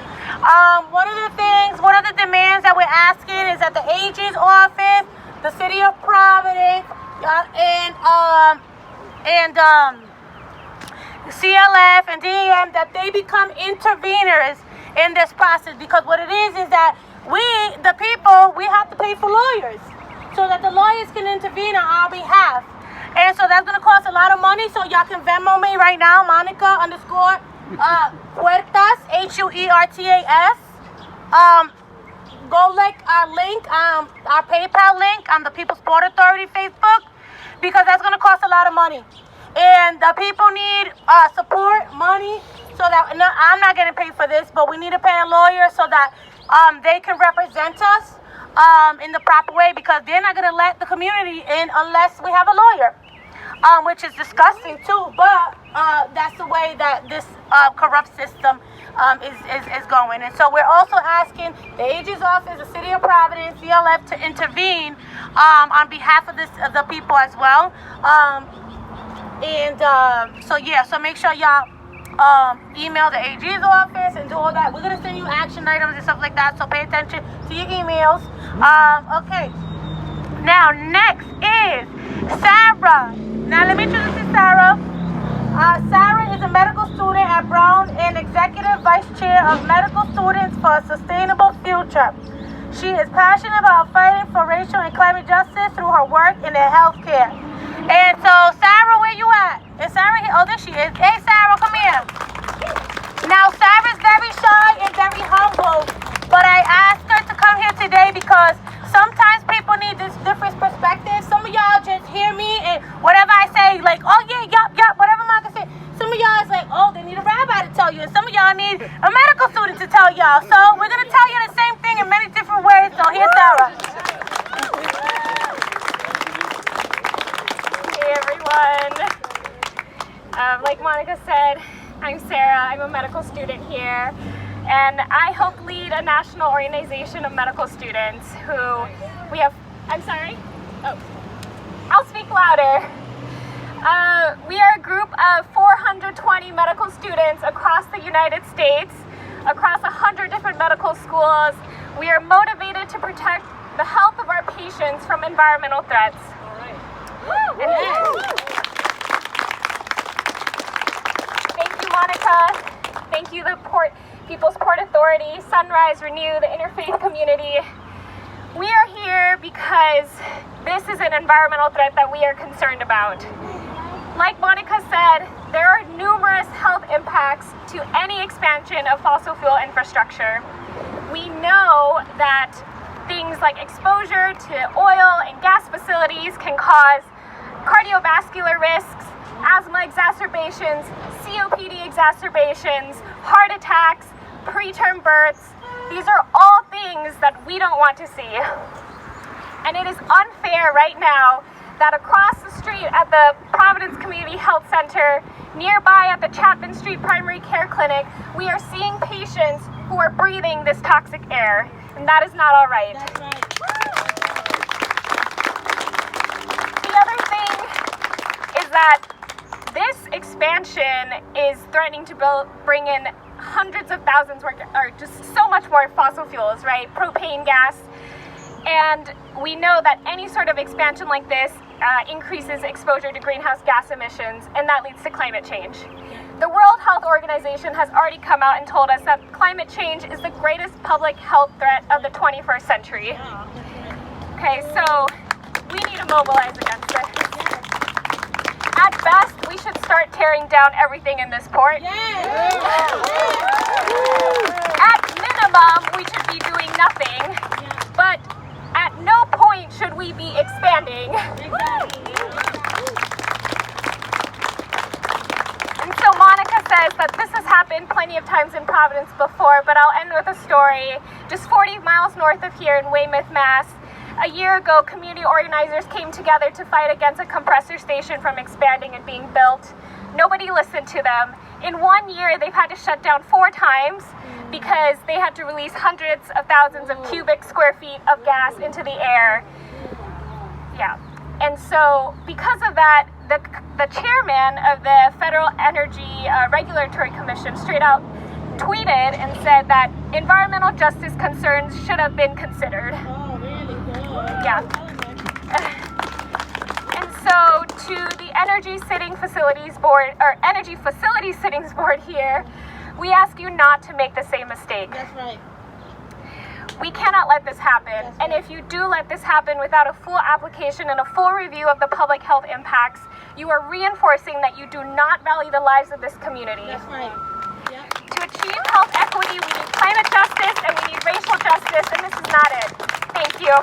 understand. One of the demands that we're asking is that the AG's office, the city of Providence, and CLF and DEM, that they become interveners in this process, because what it is that we, the people, we have to pay for lawyers so that the lawyers can intervene on our behalf. And so that's going to cost a lot of money, so y'all can Venmo me right now, Monica _Huertas, HUERTAS. Go like our link, our PayPal link on the People's Port Authority Facebook, because that's going to cost a lot of money. And the people need support, money, so that, no, I'm not getting paid for this, but we need to pay a lawyer so that they can represent us in the proper way, because they're not going to let the community in unless we have a lawyer, which is disgusting too, but that's the way that this corrupt system is going. And so we're also asking the AG's office, the city of Providence, CLF, to intervene on behalf of the people as well. So make sure y'all email the AG's office and do all that. We're going to send you action items and stuff like that, so pay attention to your emails. Okay. Now, next is Sarah. Now, let me introduce you to Sarah. Sarah is a medical student at Brown and Executive Vice Chair of Medical Students for a Sustainable Future. She is passionate about fighting for racial and climate justice through her work in healthcare. And so, Sarah, where you at? Is Sarah here? Oh, there she is. Hey, Sarah, come here. Now, Sarah's very shy and very humble, but I asked her to come here today because sometimes people need this different perspective. Some of y'all just hear me and whatever I say, like, oh yeah, yup, whatever Monica say. Some of y'all is like, oh, they need a rabbi to tell you. And some of y'all need a medical student to tell y'all. So we're going to tell you the same thing in many different ways. So here's Sarah. Hey everyone. Like Monica said, I'm Sarah. I'm a medical student here. And I help lead a national organization of medical students who we have, I'm sorry? Oh, I'll speak louder. We are a group of 420 medical students across the United States, across 100 different medical schools. We are motivated to protect the health of our patients from environmental threats. All right. Thank you, Monica. Thank you, the People's Port Authority, Sunrise, Renew, the interfaith community. We are here because this is an environmental threat that we are concerned about. Like Monica said, there are numerous health impacts to any expansion of fossil fuel infrastructure. We know that things like exposure to oil and gas facilities can cause cardiovascular risks, asthma exacerbations, COPD exacerbations, heart attacks, preterm births. These are all things that we don't want to see. And it is unfair right now that across the street at the Providence Community Health Center, nearby at the Chapman Street Primary Care Clinic, we are seeing patients who are breathing this toxic air. And that is not all right. That's right. The other thing is that this expansion is threatening to bring in hundreds of thousands or just so much more fossil fuels, right? Propane gas. And we know that any sort of expansion like this increases exposure to greenhouse gas emissions, and that leads to climate change. The World Health Organization has already come out and told us that climate change is the greatest public health threat of the 21st century. Okay, so we need to mobilize against this. At best, we should start tearing down everything in this port. At minimum, we should be doing nothing, but at no point should we be expanding. And so Monica says that this has happened plenty of times in Providence before, but I'll end with a story. Just 40 miles north of here in Weymouth, Mass., a year ago, community organizers came together to fight against a compressor station from expanding and being built. Nobody listened to them. In 1 year, they've had to shut down 4 times because they had to release hundreds of thousands of cubic square feet of gas into the air. Yeah. And so because of that, the chairman of the Federal Energy Regulatory Commission straight out tweeted and said that environmental justice concerns should have been considered. Oh, really? Good. Yeah. And so to the Energy Facilities Sittings Board here, we ask you not to make the same mistake. That's right. We cannot let this happen. That's And right. if you do let this happen without a full application and a full review of the public health impacts, you are reinforcing that you do not value the lives of this community. That's right. Yep. To achieve health equity, we need climate justice and we need racial justice, and this is not it. Thank you.